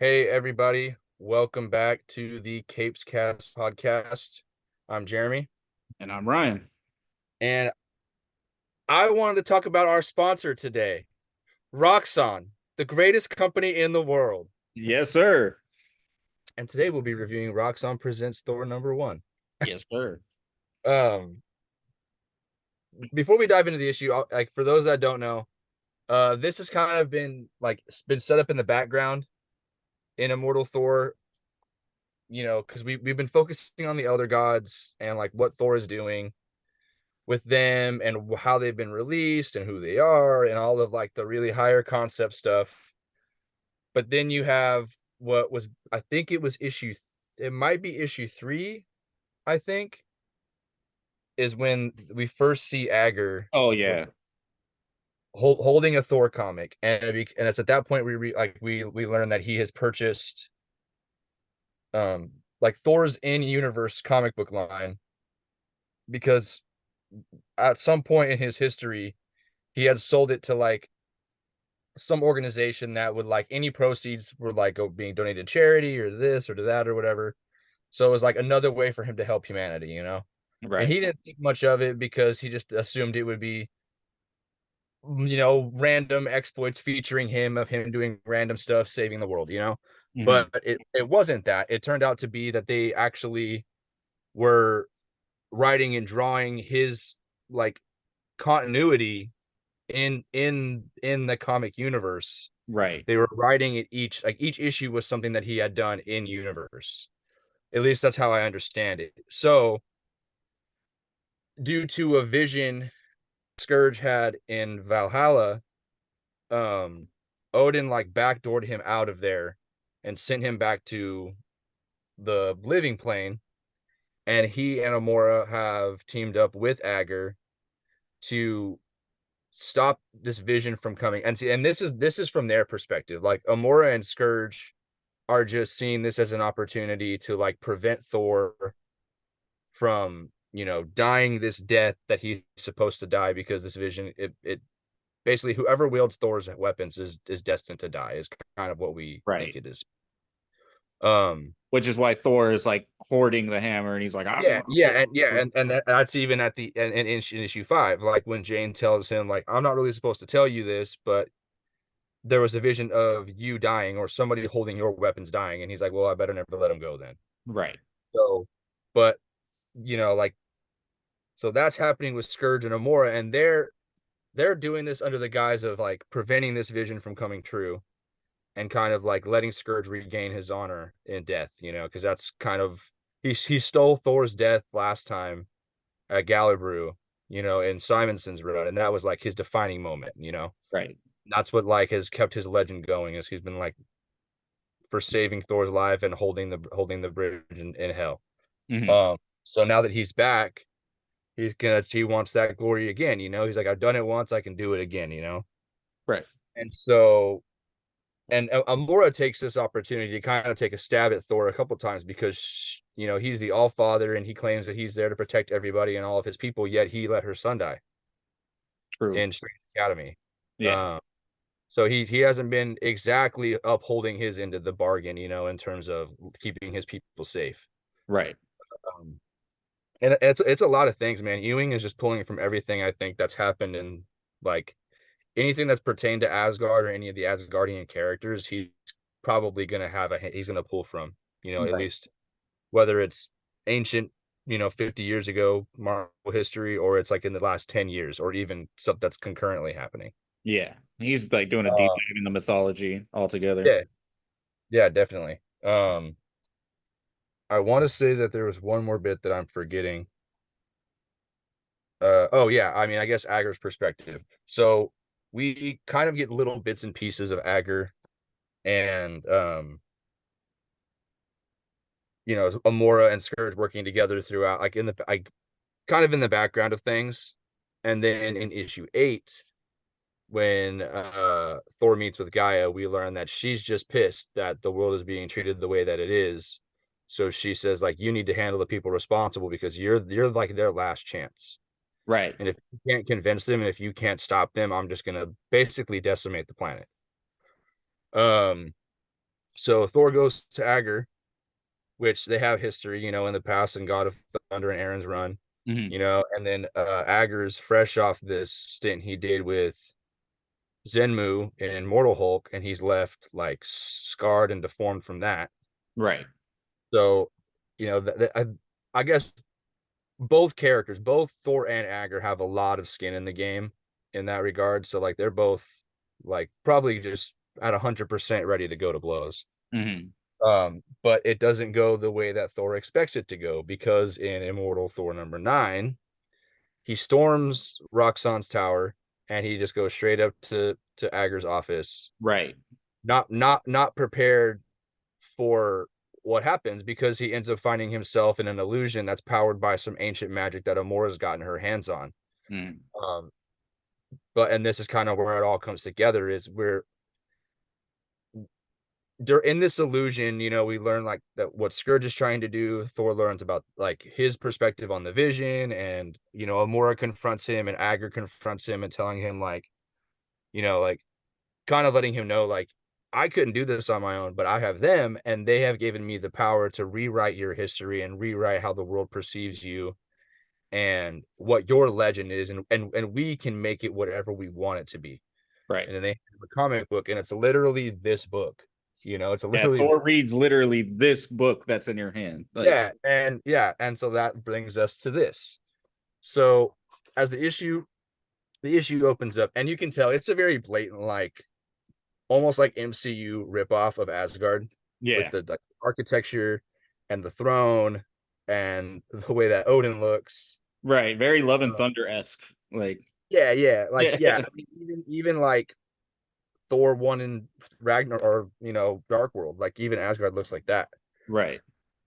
Hey everybody, welcome back to the Capes Cast podcast. I'm Jeremy, And I'm Ryan. and I wanted to talk about our sponsor today, Roxxon, the greatest company in the world. Yes, sir. And today we'll be reviewing Roxxon Presents Thor number one. Yes, sir. Um, Before we dive into the issue, like for those that don't know, this has kind of been set up in the background in Immortal Thor, because we've been focusing on the Elder Gods and like what Thor is doing with them and how they've been released and who they are and all of like the really higher concept stuff. But then you have what was, I think it was it might be issue three, I think, is when we first see Agger Oh yeah. holding a Thor comic, and it's at that point we learn that he has purchased like Thor's in universe comic book line, because at some point in his history he had sold it to like some organization that would like any proceeds were like being donated to charity or this or to that or whatever. So it was like another way for him to help humanity. And Right. he didn't think much of it because he just assumed it would be, random exploits featuring him of him doing random stuff, saving the world. Hmm. But it wasn't that. It turned out to be that they actually were writing and drawing his like continuity in the comic universe. Right. They were writing it each issue was something that he had done in universe. At least that's how I understand it. So, due to a vision Scourge had in Valhalla, um, Odin like backdoored him out of there and sent him back to the living plane. And he and Amora have teamed up with Agger to stop this vision from coming. And see, and this is from their perspective. Like Amora and Scourge are just seeing this as an opportunity to like prevent Thor from, dying this death that he's supposed to die, because this vision, it basically whoever wields Thor's weapons is destined to die, is kind of what we think Right. it is. Um Which is why Thor is like hoarding the hammer, and he's like, I don't yeah, want yeah, to. and that's even at the in issue five, like when Jane tells him like, I'm not really supposed to tell you this, but there was a vision of you dying or somebody holding your weapons dying, and he's like, well, I better never let him go then. Right. So, but like, so that's happening with Scourge and Amora, and they're doing this under the guise of like preventing this vision from coming true, and kind of like letting Scourge regain his honor in death, because that's kind of, he stole Thor's death last time at Galabru, in Simonson's run, and that was like his defining moment. Right. That's what like has kept his legend going, is he's been like for saving Thor's life and holding the bridge in hell. Hmm. So now that he's back, he wants that glory again. He's like, I've done it once, I can do it again. Right. And so, and Amora takes this opportunity to kind of take a stab at Thor a couple times, because he's the All Father and he claims that he's there to protect everybody and all of his people, yet he let her son die True. in Strange Academy. Yeah. Um, so he hasn't been exactly upholding his end of the bargain, in terms of keeping his people safe. Right. Um, and it's a lot of things, man. Ewing is just pulling from everything I think that's happened in like anything that's pertained to Asgard or any of the Asgardian characters. He's probably gonna he's gonna pull from, at Right. least whether it's ancient, 50 years ago Marvel history, or it's like in the last 10 years, or even stuff that's concurrently happening. Yeah. He's like doing a deep Uh, dive in the mythology altogether. yeah, yeah, definitely. I want to say that there was one more bit that I'm forgetting. Oh yeah, I mean, I guess Agger's perspective. So we kind of get little bits and pieces of Agger and Amora and Scourge working together throughout, like kind of in the background of things. And then in issue 8, when Thor meets with Gaia, we learn that she's just pissed that the world is being treated the way that it is. So she says like, you need to handle the people responsible, because you're like their last chance. Right. And if you can't convince them and if you can't stop them, I'm just gonna basically decimate the planet. Um So Thor goes to Agar, which they have history, in the past and God of Thunder and Aaron's run, Hmm. and then Agar's fresh off this stint he did with Zenmu in Immortal Hulk, and he's left like scarred and deformed from that. Right. So, I guess both characters, both Thor and Agar, have a lot of skin in the game in that regard. So, like, they're both like probably just at 100% ready to go to blows. Hmm. But it doesn't go the way that Thor expects it to go because in Immortal Thor #9, he storms Roxxon's tower and he just goes straight up to Agar's office, Right. not prepared for what happens because he ends up finding himself in an illusion that's powered by some ancient magic that Amora's gotten her hands on. Mm. Um, and this is kind of where it all comes together is where they're in this illusion, we learn like that what Scourge is trying to do. Thor learns about like his perspective on the vision, and Amora confronts him and Agar confronts him and telling him like kind of letting him know like I couldn't do this on my own, but I have them and they have given me the power to rewrite your history and rewrite how the world perceives you and what your legend is, and we can make it whatever we want it to be. Right. And then they have a comic book and it's literally this book. It's Yeah. literally Thor reads literally this book that's in your hand. Like, and so that brings us to this. So as the issue opens up, and you can tell it's a very blatant, like almost like MCU ripoff of Asgard with yeah. the like, architecture and the throne and the way that Odin looks. Right. Very Love and Uh, Thunder esque. Like, yeah, like yeah. yeah. I mean, even like Thor one and Ragnar or Dark World, like even Asgard looks like that. Right.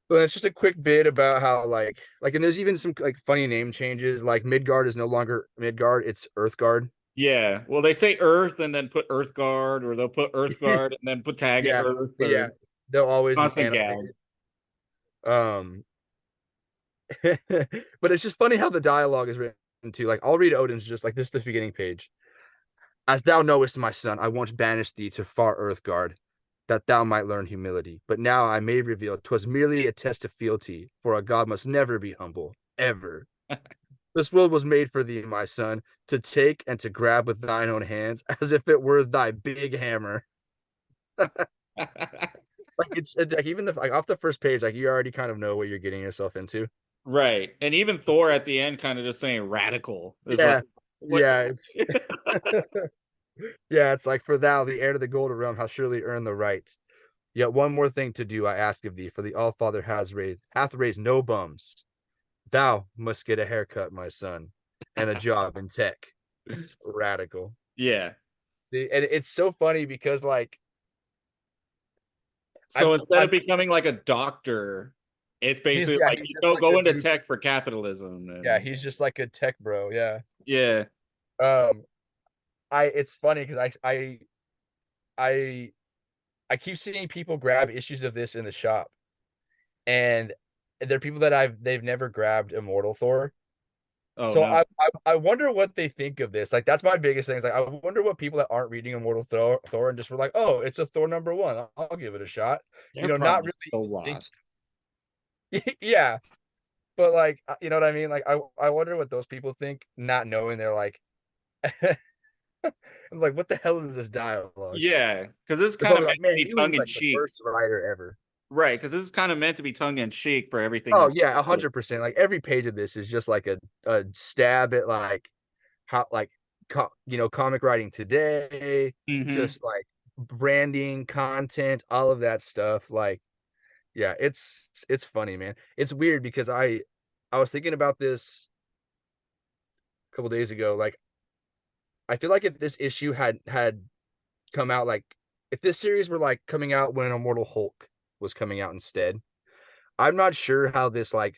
But it's just a quick bit about how and there's even some like funny name changes. Like Midgard is no longer Midgard, it's Earthgard. Yeah. Well, they say Earth and then put Earth Guard, or they'll put Earth Guard and then put tag it Yeah, Earth, yeah. or They'll always constant animate gag. it. Um but it's just funny how the dialogue is written too. Like I'll read Odin's just like this beginning page. As thou knowest, my son, I once banished thee to far Earthgard, that thou might learn humility. But now I may reveal 'twas merely a test of fealty, for a god must never be humble, ever. This world was made for thee, my son, to take and to grab with thine own hands, as if it were thy big hammer. Like it's like even like off the first page, like you already kind of know what you're getting yourself into. Right. And even Thor at the end kind of just saying radical. It's like, Yeah, what? yeah, it's yeah, it's like for thou, the heir to the golden realm, hast surely earned the right. Yet one more thing to do I ask of thee, for the All Father hath raised no bums. Thou must get a haircut, my son, and a job in tech. Radical. Yeah. And it's so funny because like I So instead I of becoming like a doctor, it's basically like he's you just go like a go into dude. tech for capitalism. Yeah, And he's just like a tech bro. Yeah. yeah. Um it's funny because I I keep seeing people grab issues of this in the shop, and they're people that they've never grabbed Immortal Thor. Oh So no. I wonder what they think of this. Like that's my biggest thing. Is like I wonder what people that aren't reading Immortal Thor and just were like, oh, it's a Thor #1. I'll give it a shot. They're Not probably really so think. lost. Yeah, but like you know what I mean. Like I wonder what those people think, not knowing they're like, I'm like, what the hell is this dialogue? Yeah, because this is They're kind of probably meant like, to man, be he was tongue in like the cheek. worst writer ever. Right, because this is kind of meant to be tongue in cheek for everything Oh that's yeah, like, 100%. Like every page of this is just like a stab at like how like comic writing today, mm-hmm. just like branding, content, all of that stuff. Like, yeah, it's funny, man. It's weird because I was thinking about this a couple days ago. Like, I feel like if this issue had come out like if this series were like coming out when Immortal Hulk was coming out instead, I'm not sure how this like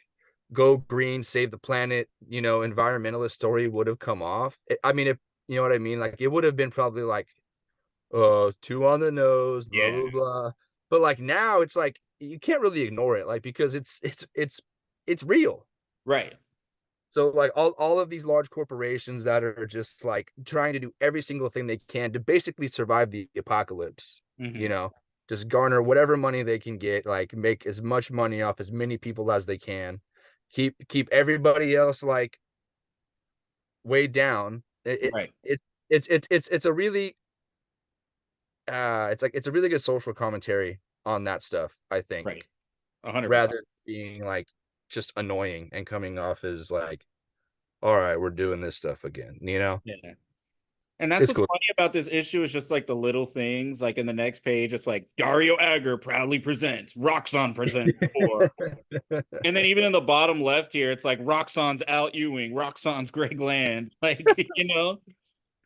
go green, save the planet, environmentalist story would have come off. I mean, if you know what I mean, like it would have been probably like, two on the nose, blah Yeah, blah blah. But like now, it's like you can't really ignore it, like because it's real. right. So like all of these large corporations that are just like trying to do every single thing they can to basically survive the apocalypse, you Mm-hmm. know. just garner whatever money they can get, like make as much money off as many people as they can, keep everybody else like way down. Right. It's a really it's a really good social commentary on that stuff, I think, Right. 100%. rather than being like just annoying and coming off as like, all right, we're doing this stuff again, you know? Yeah. And that's It's what's cool. funny about this issue is just like the little things. Like in the next page, it's like Dario Agger proudly presents, Roxxon presents Thor. And then even in the bottom left here, it's like Roxxon's Al Ewing, Roxxon's Greg Land. Like, And I love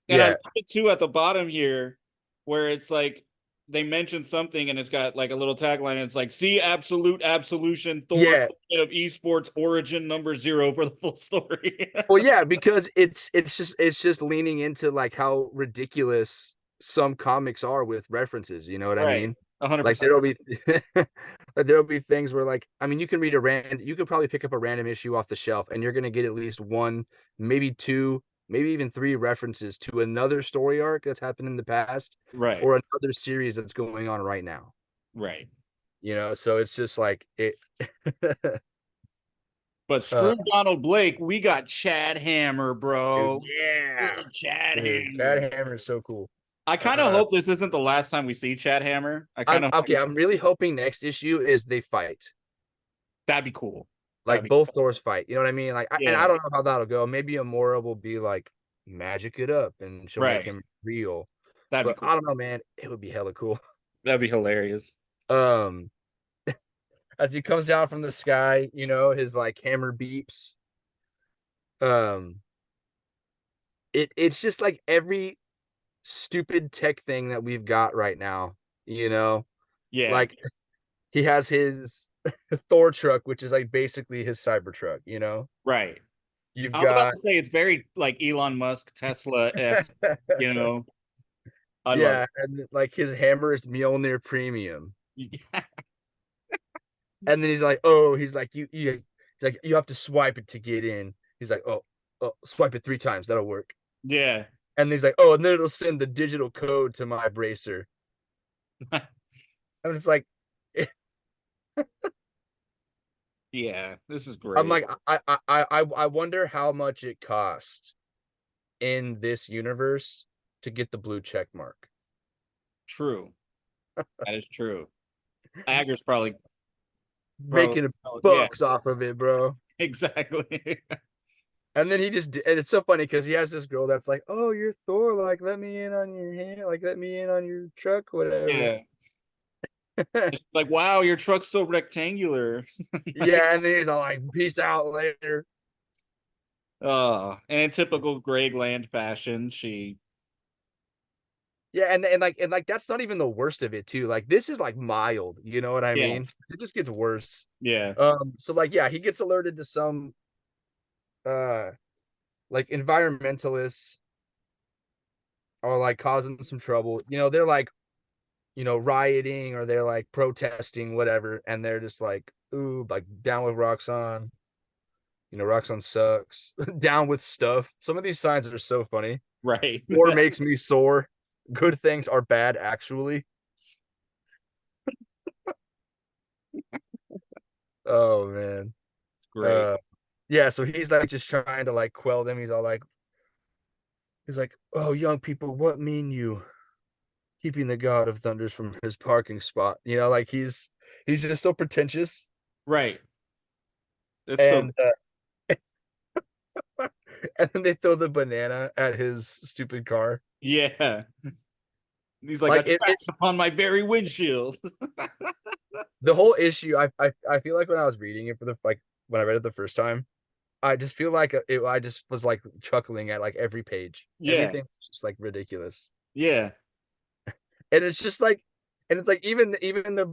Yeah, it too at the bottom here, where it's like they mention something and it's got like a little tagline. And it's like, see absolute absolution, Thor yeah. of esports origin number 0 for the full story. Well, yeah, because it's just leaning into like how ridiculous some comics are with references. You know what I Right. mean? Like 100%. there'll be like, there'll be things where like I mean you can read you could probably pick up a random issue off the shelf and you're gonna get at least one, maybe two, maybe even three references to another story arc that's happened in the past Right. or another series that's going on right now. Right. You know, so it's just like it. But uh, screw Donald Blake. We got Chad Hammer, dude, bro. yeah, Chad dude, Chad Hammer. Hammer is so cool. I kind of Uh, hope this isn't the last time we see Chad Hammer. I kind I'm of okay. I'm really hoping next issue is they fight, that'd be cool. That'd like be both Thors fight. You know what I mean? Like, and yeah. I don't know how that'll go. Maybe Amora will be like magic it up, and she'll make Right. him real. That'd be But cool. I don't know, man. It would be hella cool. That'd be hilarious. Um, as he comes down from the sky, you know, his like hammer beeps. Um, it's just like every stupid tech thing that we've got right now. You know, Yeah. like he has his Thor truck, which is like basically his cyber truck. You know, Right. you've I was about got to say it's very like Elon Musk, Tesla esque. You know, I love yeah, and like his hammer is Mjolnir Premium. it. And then he's like, oh, he's like, you have to swipe it to get in. He's like, oh, swipe it 3 times, that'll work. Yeah. And he's like, oh, and then it'll send the digital code to my bracer. And it's like, Yeah. This is I'm great. like, I wonder how much it cost in this universe to get the blue check mark. True. That is true. Agger's probably Making yeah, bucks off of it, bro. exactly. And then and it's so funny because he has this girl that's like, "Oh, you're Thor. Like, let me in on your hand. Like, let me in on your truck, whatever." Yeah. It's like, wow, your truck's so rectangular. Like, Yeah, and then he's all like, "Peace out later." and in typical Greg Land fashion, she Yeah, and that's not even the worst of it too. Like, this is like mild. You know what I yeah, mean? It just gets worse. yeah, So like, yeah, he gets alerted to some uh like environmentalists are like causing some trouble. You know, they're like rioting or they're like protesting, whatever, and they're just like, ooh, like down with Roxxon. Roxxon sucks. Down with stuff. Some of these signs are so funny. right. War makes me sore. Good things are bad, actually. Oh man. Great. Uh yeah, so he's like just trying to like quell them. He's like, oh young people, what mean you? Keeping the God of Thunders from his parking spot. Like he's just so pretentious. Right. It's so And and then they throw the banana at his stupid car. yeah. He's like a Like trash upon my very windshield. the whole issue. I feel like when I was reading it when I read it the first time, I just feel like I just was like chuckling at like every page. Yeah. Everything was just like ridiculous, Yeah. and it's just like, and it's like even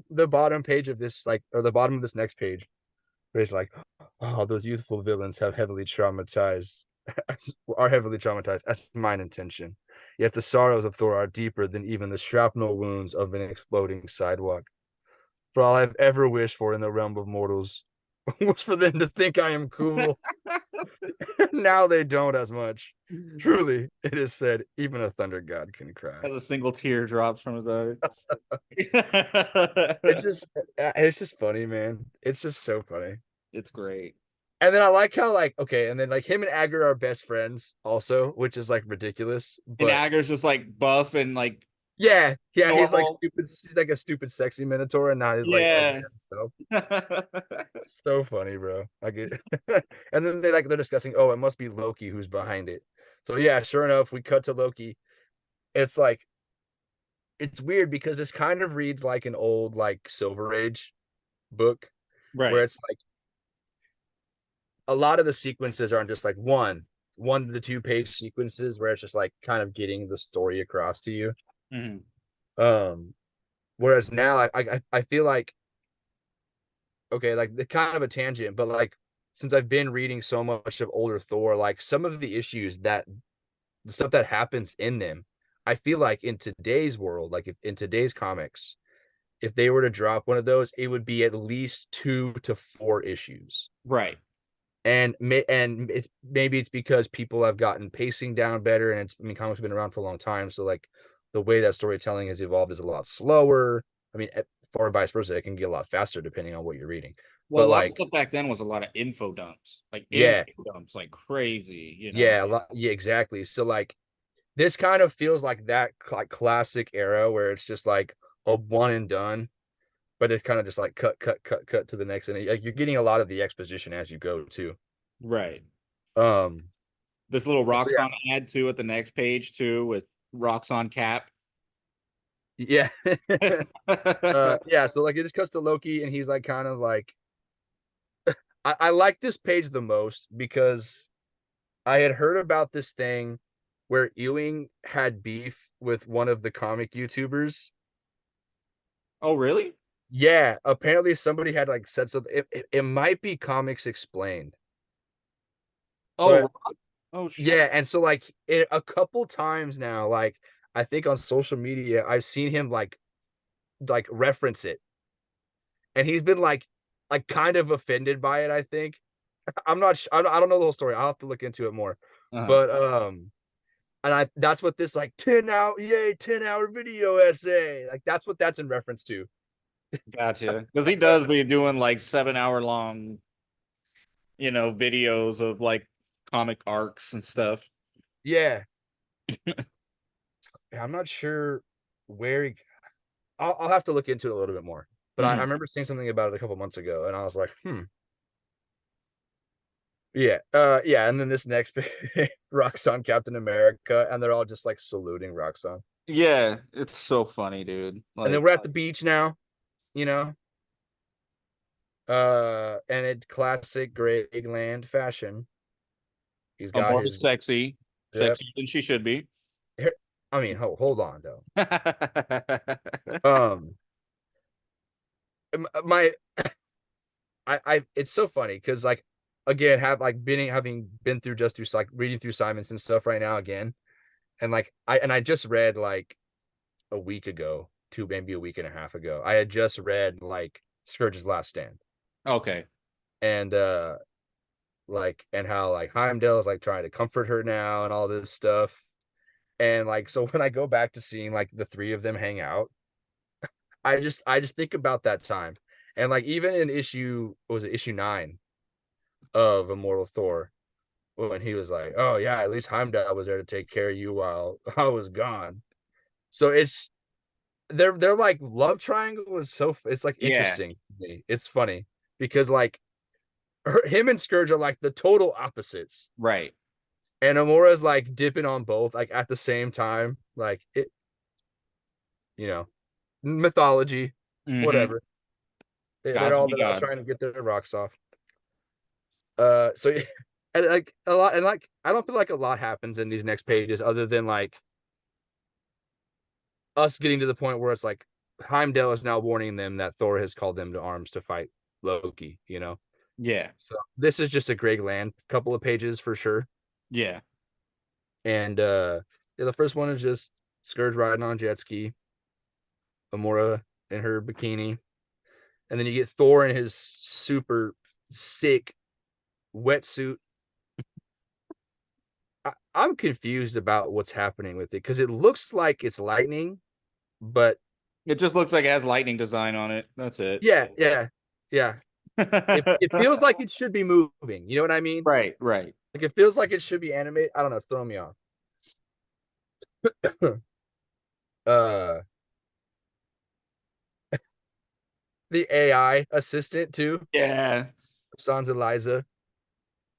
the bottom page of this like or the bottom of this next page, where it's like, oh, those youthful villains are heavily traumatized. That's mine intention. Yet the sorrows of Thor are deeper than even the shrapnel wounds of an exploding sidewalk. For all I've ever wished for in the realm of mortals was for them to think I am cool. Now they don't as much. Truly, it is said, even a thunder god can cry. As a single tear drops from his eye. It's just it's just funny, man. It's just so funny. It's great. And then I like how like okay, and then like him and Agar are best friends also, which is like ridiculous. And But Agar's just like buff and like yeah, yeah, he's like normal. stupid, he's like a stupid sexy minotaur, and not his like ugly Yeah. stuff. So funny, bro. I get and then they're discussing, oh, it must be Loki who's behind it. So yeah, sure enough, we cut to Loki. It's like it's weird because this kind of reads like an old like Silver Age book where Right. it's like a lot of the sequences aren't just like one to 2 page sequences where it's just like kind of getting the story across to you. Mhm. Um, whereas now I feel like okay, like the kind of a tangent, but like since I've been reading so much of older Thor, like some of the issues that the stuff that happens in them, I feel like in today's world, like if, in today's comics, if they were to drop one of those, it would be at least 2 to 4 issues. Right. And it's maybe it's because people have gotten pacing down better, and it's I mean comics have been around for a long time, so like the way that storytelling has evolved is a lot slower. I mean, or vice versa, it can get a lot faster depending on what you're reading. Well, a But lot of like, stuff back then was a lot of info dumps, yeah, like crazy, you know. yeah, yeah, exactly. So like this kind of feels like that like classic era where it's just like a one and done, but it's kind of just like cut to the next, and like you're getting a lot of the exposition as you go too. Right. Um, This little so Roxxon ad too at the next page too with Roxxon cap. yeah, yeah. So like it just cuts to Loki, and he's like kind of like I like this page the most because I had heard about this thing where Ewing had beef with one of the comic YouTubers. Oh, really? Yeah, apparently somebody had like said something. It might be Comics Explained, Oh, but oh shit. yeah, and so like a couple times now, like I think on social media, I've seen him like reference it, and he's been like kind of offended by it. I think I'm not. I don't know the whole story. I'll have to look into it more. Uh-huh. But and I that's what this like 10-hour video essay like that's in reference to. Gotcha. Because he does be doing like 7 hour long, videos of like comic arcs and stuff. Yeah, I'm not sure where he. I'll have to look into it a little bit more. But I Mhm. remember seeing something about it a couple months ago, and I was like, yeah, yeah. And then this next Roxxon Captain America, and they're all just like saluting Roxxon. Yeah, it's so funny, dude. And then Like we're at the beach now, you know. And it's classic Greg Land fashion. He's got Amora his sexy, yep. sexier than she should be. I mean, hold on though. Um, my it's so funny because like again have like been having been through just through like reading through Simons and stuff right now again, and like I just read like a week ago, maybe a week and a half ago. I had just read like Scourge's Last Stand, Okay. and like and how like Heimdall is like trying to comfort her now and all this stuff. And like so when I go back to seeing like the three of them hang out, I just think about that time. And like even in what was it, issue 9 of Immortal Thor, when he was like, "Oh yeah, at least Heimdall was there to take care of you while I was gone." So it's they're like love triangle is so it's like Yeah. interesting to me. It's funny because like him and Scourge are like the total opposites, Right. and Amora's like dipping on both like at the same time. Like it, you know, mythology, Mm-hmm. whatever. Gods be They're all gods. trying to get their rocks off. So and like a lot, and like I don't feel like a lot happens in these next pages other than like us getting to the point where it's like Heimdall is now warning them that Thor has called them to arms to fight Loki, you know? Yeah. So this is just a Greg Land couple of pages for sure. Yeah. And yeah, the first one is just Scourge riding on a jet ski, Amora in her bikini, and then you get Thor in his super sick wetsuit I'm confused about what's happening with it because it looks like it's lightning, but It just looks like it has lightning design on it. That's it. yeah, yeah, yeah. It feels like it should be moving. You know what I mean? Right, right. Like it feels like it should be animated. I don't know. It's throwing me off. uh, the AI assistant too. Yeah. Sans Eliza,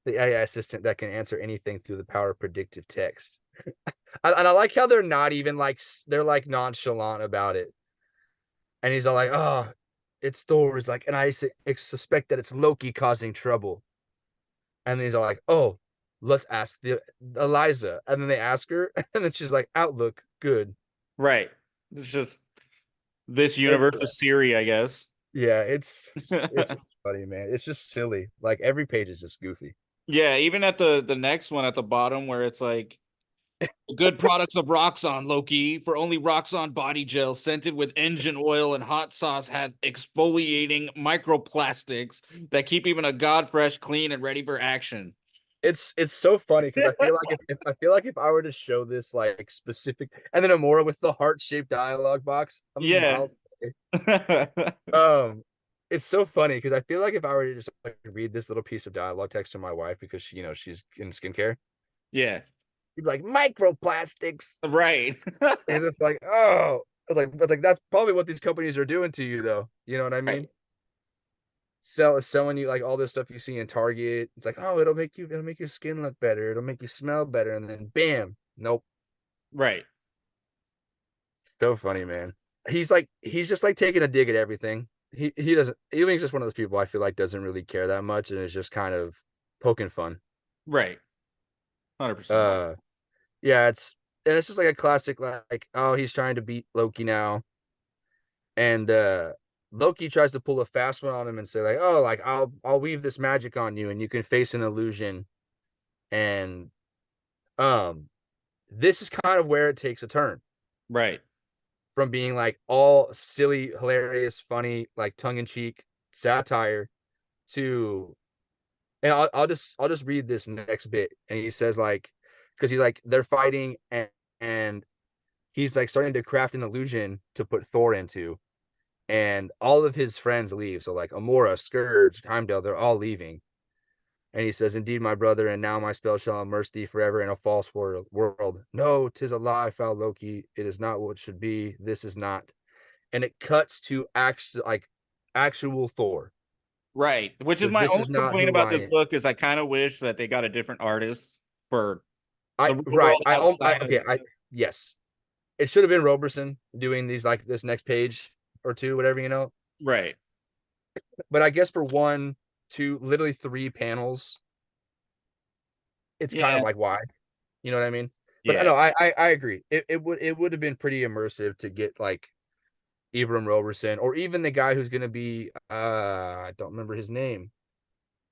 the AI assistant that can answer anything through the power of predictive text. And I like how they're not even like they're like nonchalant about it. And he's all like, "Oh, it's Thor." He's like, and I suspect that it's Loki causing trouble. And then he's all like, "Oh, let's ask the Eliza." And then they ask her, and then she's like, "Outlook, good." Right. It's just this It, universe of Siri, I guess. yeah, it's just funny, man. It's just silly. Like every page is just goofy. Yeah, even at the next one at the bottom where it's like good products of Roxxon, Loki, for only Roxxon body gel scented with engine oil and hot sauce had exfoliating microplastics that keep even a god fresh, clean, and ready for action. It's so funny because I feel like if I feel like if I were to show this like specific and then Amora with the heart-shaped dialogue box, Yeah. I'll say, um it's so funny because I feel like if I were to just like read this little piece of dialogue text to my wife because she, she's in skincare, Yeah. she'd be like microplastics. Right. And it's like, oh, but like that's probably what these companies are doing to you though. You know what I mean? Right. Selling you like all this stuff you see in Target. It's like, oh, it'll make your skin look better, it'll make you smell better, and then bam, nope. Right. So funny, man. He's just like taking a dig at everything. He doesn't he's just one of those people I feel like doesn't really care that much and is just kind of poking fun. Right. 100%. Uh yeah, it's just like a classic like, oh, he's trying to beat Loki now. And Loki tries to pull a fast one on him and say, like, oh, like I'll weave this magic on you and you can face an illusion. And um this is kind of where it takes a turn Right. from being like all silly, hilarious, funny, like tongue-in-cheek satire to and I'll just read this next bit. And he says like because he's like they're fighting and he's like starting to craft an illusion to put Thor into, and all of his friends leave. So like Amora, Scourge, Heimdall, they're all leaving. And he says, "Indeed, my brother, and now my spell shall immerse thee forever in a false world. No, 'tis a lie, foul Loki. It is not what should be. This is not." And it cuts to actual Thor. Right. Which is So my this only is not complaint who about I this am. book is I kind of wish that they got a different artist for the real Right. world outside of Okay. Yes. It should have been Roberson doing these like this next page or two, whatever, right. But I guess for one, two, literally three panels, it's kind of Yeah. like why, you know what I mean? But I Yeah. know I agree. It would have been pretty immersive to get like Ibram Roberson or even the guy who's gonna be I don't remember his name.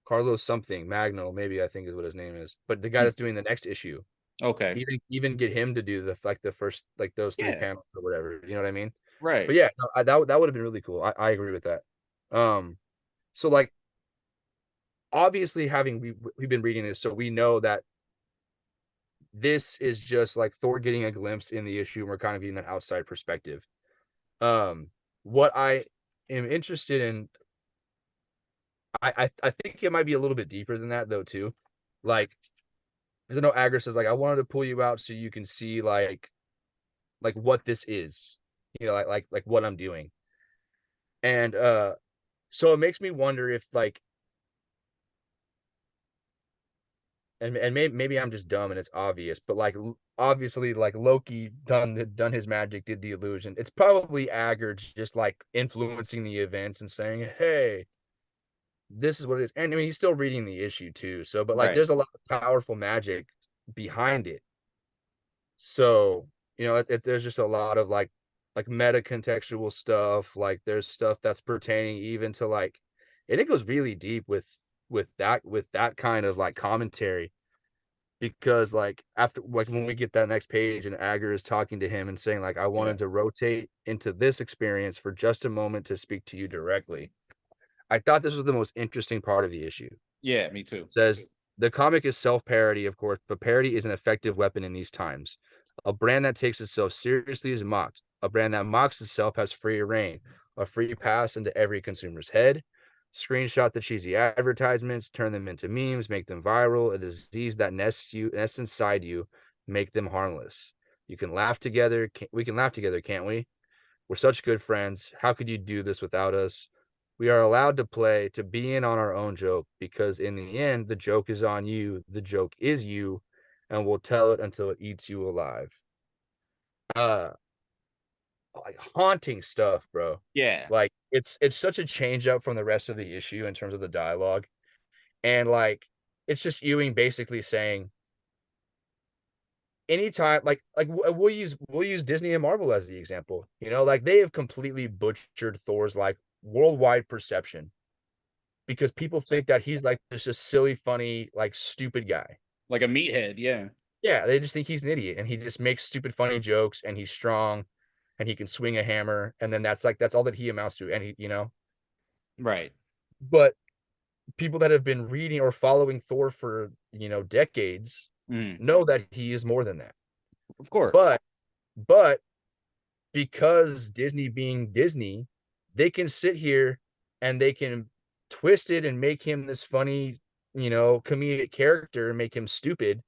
Carlos something, Magno, maybe I think is what his name is. But the guy that's doing the next issue, Okay. even get him to do the first like those three Yeah. panels or whatever. You know what I mean? But Right. yeah, no, that would have been really cool. I agree with that. So like obviously having we've been reading this, so we know that this is just like Thor getting a glimpse in the issue, and we're kind of getting an outside perspective. What I am interested in, I think it might be a little bit deeper than that though too. Like, because I know Agra says like I wanted to pull you out so you can see like what this is, like what I'm doing, and so it makes me wonder if like and maybe I'm just dumb and it's obvious, but like obviously like Loki done his magic, did the illusion. It's probably Aggers just like influencing the events and saying, "Hey, this is what it is." And I mean, he's still reading the issue too. So, but like, Right. there's a lot of powerful magic behind it. So, there's just a lot of like meta contextual stuff. Like, there's stuff that's pertaining even to like, and it goes really deep with that kind of like commentary because like after like when we get that next page and Agar is talking to him and saying like I Yeah. wanted to rotate into this experience for just a moment to speak to you directly. I thought this was the most interesting part of the issue. Yeah. Me too. It says The comic is self-parody, of course, but parody is an effective weapon in these times. A brand that takes itself seriously is mocked. A brand that mocks itself has free reign, a free pass into every consumer's head. Screenshot the cheesy advertisements, turn them into memes, make them viral. A disease that nests inside you, make them harmless. You can laugh together. We can laugh together, can't we? We're such good friends. How could you do this without us? We are allowed to play, to be in on our own joke, because in the end, the joke is on you. The joke is you, and we'll tell it until it eats you alive. Uh, like haunting stuff, bro. Yeah. Like it's such a change up from the rest of the issue in terms of the dialogue. And like it's just Ewing basically saying anytime we'll use Disney and Marvel as the example. Like they have completely butchered Thor's like worldwide perception because people think that he's like this just silly, funny, like stupid guy. Like a meathead, yeah. Yeah, they just think he's an idiot and he just makes stupid, funny jokes and he's strong and he can swing a hammer and then that's all that he amounts to. And Right. but people that have been reading or following Thor for decades Mm. know that he is more than that. Of course. But but because Disney being Disney, they can sit here and they can twist it and make him this funny, comedic character and make him stupid,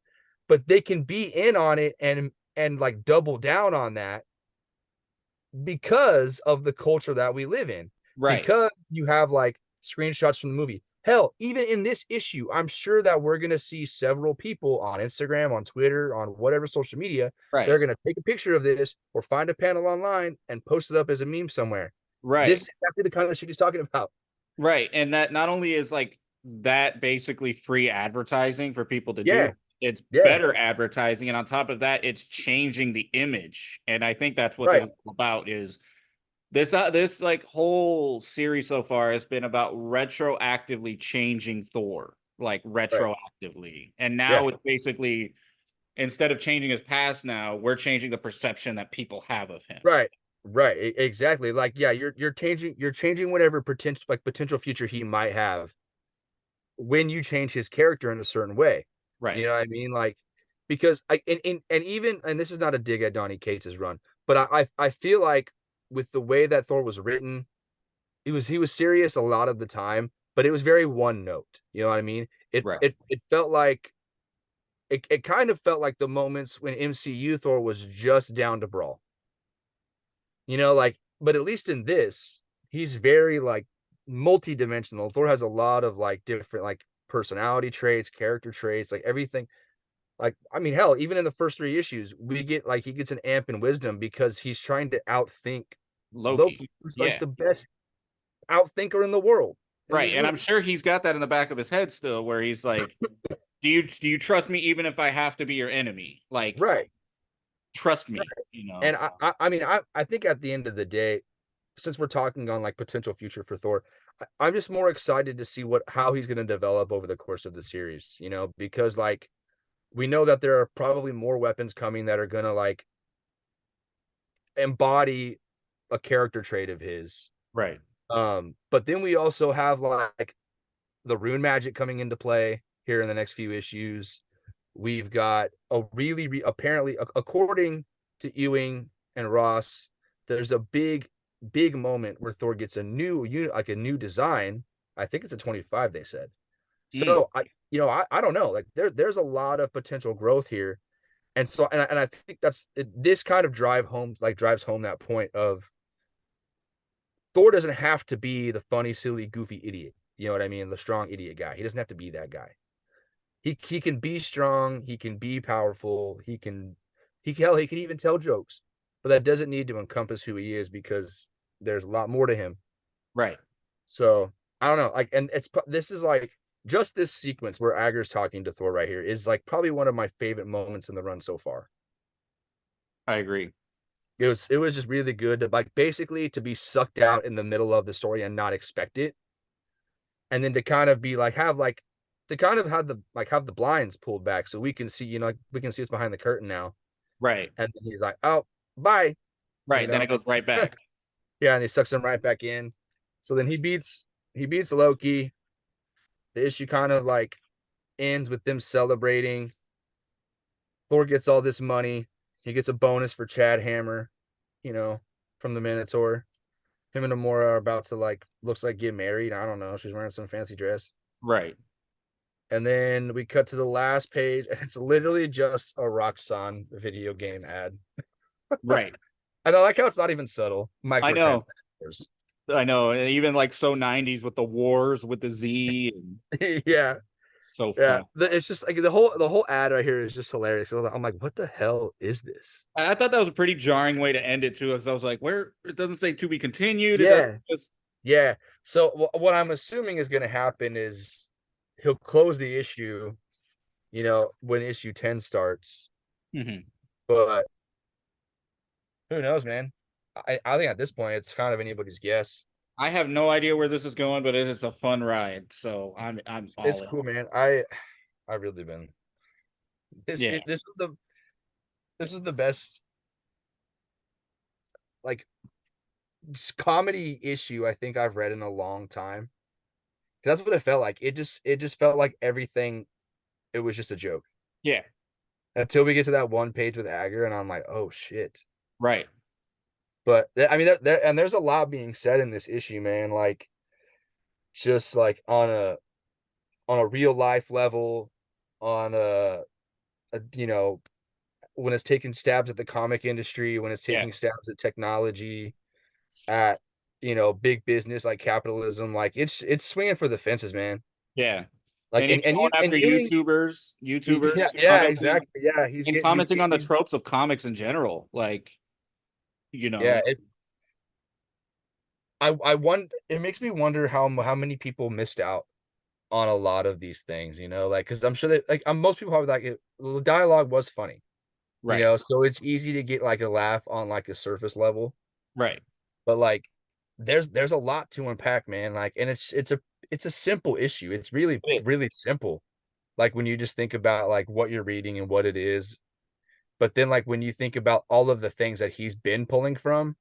but they can be in on it and like double down on that because of the culture that we live in. Right. Because you have like screenshots from the movie. Hell, even in this issue, I'm sure that we're going to see several people on Instagram, on Twitter, on whatever social media. They're Right. going to take a picture of this or find a panel online and post it up as a meme somewhere. This Right. is exactly the kind of shit he's talking about. Right. And that not only is like that basically free advertising for people to do, Yeah, it's yeah, better advertising. And on top of that, it's changing the image. And I think that's what this right, is all about is this like whole series so far has been about retroactively changing Thor, like right. retroactively. And Yeah, now it's basically instead of changing his past now, we're changing the perception that people have of him. right. Right, exactly. Like, yeah, you're changing whatever potential future he might have when you change his character in a certain way. You Right. know what I mean? Like, because and even and this is not a dig at Donny Cates' run, but I feel like with the way that Thor was written, he was serious a lot of the time, but it was very one note. You know what I mean? It Right. it it felt like it kind of felt like the moments when MCU Thor was just down to brawl. Like, but at least in this, he's very like multi-dimensional. Thor has a lot of like different like personality traits, character traits, like everything. Like, I mean, hell, even in the first three issues, we get like he gets an amp in wisdom because he's trying to outthink Loki. Loki, who's like Yeah. the best outthinker in the world, in the Right. And I'm universe. sure he's got that in the back of his head still where he's like, do you trust me even if I have to be your enemy? Like, Right. trust me. And I mean, I think at the end of the day, since we're talking on like potential future for Thor, I'm just more excited to see how he's going to develop over the course of the series, because like we know that there are probably more weapons coming that are going to like embody a character trait of his. Right. But then we also have like the rune magic coming into play here in the next few issues. We've got a apparently, according to Ewing and Ross, there's a big moment where Thor gets a new unit, like a new design. I think it's a 25, they said. Mm. So I don't know. Like there's a lot of potential growth here. And so and I think this kind of drives home that point of Thor doesn't have to be the funny, silly, goofy idiot. You know what I mean? The strong idiot guy. He doesn't have to be that guy. He can be strong, he can be powerful, he can even tell jokes, but that doesn't need to encompass who he is because there's a lot more to him. Right. So I don't know, like, and this is like just this sequence where Ager's talking to Thor right here is like probably one of my favorite moments in the run so far. I agree. It was just really good to like basically to be sucked out in the middle of the story and not expect it, and then to kind of be like to kind of have the blinds pulled back so we can see like we can see what's behind the curtain now. Right. And then he's like, oh, bye, you Right. Then know. it goes right back. Yeah, and he sucks him right back in. So then he beats Loki. The issue kind of like ends with them celebrating. Thor gets all this money. He gets a bonus for Chad Hammer, you know, from the Minotaur. Him and Amora are about to like looks like get married. I don't know. She's wearing some fancy dress. Right. And then we cut to the last page, and it's literally just a Roxxon video game ad. Right. And I like how it's not even subtle. I know. Microtransactions. I know. And even like so 90s with the wars with the Z and Yeah, so yeah. fun. It's just like the whole ad right here is just hilarious. I'm like, what the hell is this? I thought that was a pretty jarring way to end it too, because I was like, where it doesn't say to be continued. It doesn't Yeah, just yeah. So what I'm assuming is going to happen is he'll close the issue, when issue 10 starts. Mhm. But who knows, man? I think at this point it's kind of anybody's guess. I have no idea where this is going, but it is a fun ride. So I'm It's all in. cool, man. I really been this Yeah. it, this is the best like comedy issue I think I've read in a long time. That's what it felt like. It just felt like everything. It was just a joke Yeah. until we get to that one page with Agger, and I'm like, oh shit. Right. But I mean, and there's a lot being said in this issue, man. Like just like on a real life level, on a when it's taking stabs at the comic industry, when it's Yeah. taking stabs at technology, at big business like capitalism, like it's swinging for the fences, man. Yeah. Like And even going and after Ewing, YouTubers yeah, commenting exactly, yeah, he's and getting commenting on the tropes of comics in general. Like, yeah. I wonder. It makes me wonder how many people missed out on a lot of these things, like because I'm sure that like most people probably like it. The dialogue was funny, right. so it's easy to get like a laugh on like a surface level, Right. but like there's a lot to unpack, man. Like, and it's a simple issue. It's really It is. really simple. Like when you just think about like what you're reading and what it is, but then like when you think about all of the things that he's been pulling from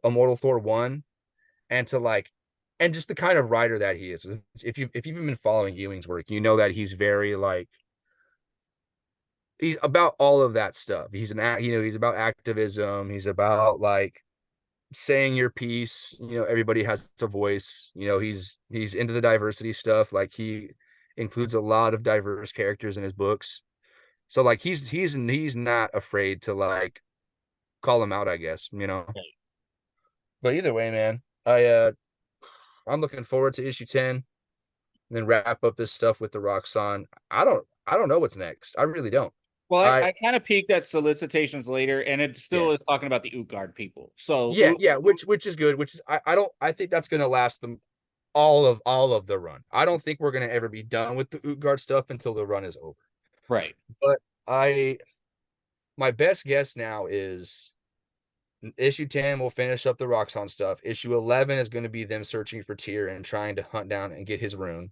Immortal Thor 1 and to like and just the kind of writer that he is. If you've been following Ewing's work, you know that he's very like he's about all of that stuff. He's about activism, he's about like saying your piece, everybody has a voice. He's into the diversity stuff. Like he includes a lot of diverse characters in his books. So like he's not afraid to like call them out, I guess, Right. But either way, man, I'm looking forward to issue 10 and then wrap up this stuff with the Roxxon. I don't know what's next. I really don't. Well, I I kind of peeked at solicitations later, and it Yeah. still is talking about the Utgard people. So Yeah, which is good, which is I think that's gonna last them all of the run. I don't think we're gonna ever be done with the Utgard stuff until the run is over. right. But I my best guess now is issue 10 will finish up the Roxxon stuff. Issue 11 is going to be them searching for Tyr and trying to hunt down and get his rune.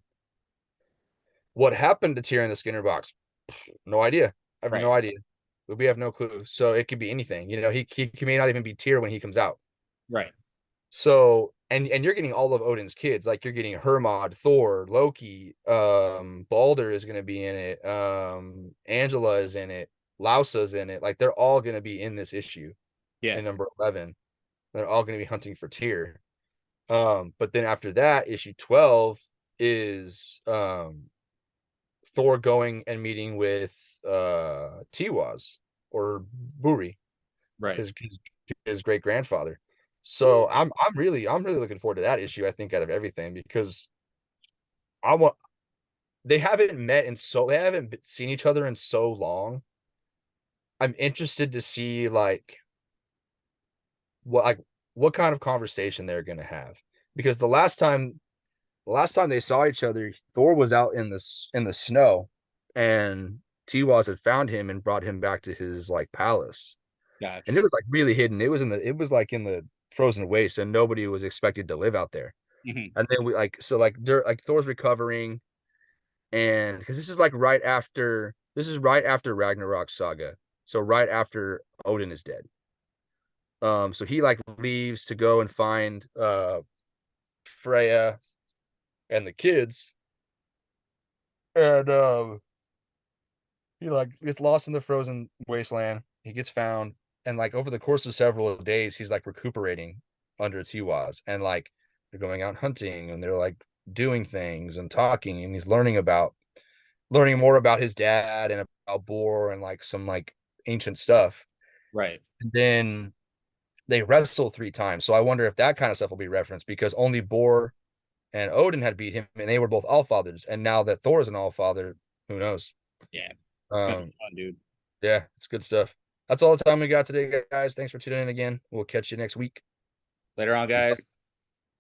What happened to Tyr in the Skinner box? No idea. I have no Right. idea. We have no clue. So it could be anything. He may not even be Tyr when he comes out. Right. So and you're getting all of Odin's kids. Like you're getting Hermod, Thor, Loki, Balder is gonna be in it, Angela is in it, Lausa's in it. Like they're all gonna be in this issue Yeah. in number 11. They're all gonna be hunting for Tyr. But then after that, issue 12 is Thor going and meeting with Tiwaz or Buri, Right. his great grandfather. So I'm really looking forward to that issue. I think out of everything because I want they haven't seen each other in so long. I'm interested to see like what kind of conversation they're gonna have because the last time they saw each other, Thor was out in the snow, and Tiwaz had found him and brought him back to his like palace, and it Gotcha. was like really hidden. It was like in the frozen waste, and nobody was expected to live out there. Hmm. And then we like so like Thor's recovering, and because this is right after Ragnarok saga, so right after Odin is dead. So he like leaves to go and find Freya and the kids, And he like gets lost in the frozen wasteland. He gets found, and like over the course of several days, he's like recuperating under Tiwaz, and like they're going out hunting, and they're like doing things and talking, and he's learning more about his dad and about Boar and like some like ancient stuff. Right. And then they wrestle 3 times, so I wonder if that kind of stuff will be referenced because only Boar and Odin had beat him, and they were both all fathers. And now that Thor is an all father, who knows? Yeah. It's gonna Um, be fun, dude. yeah, it's good stuff. That's all the time we got today, guys. Thanks for tuning in again. We'll catch you next week. Later on, guys.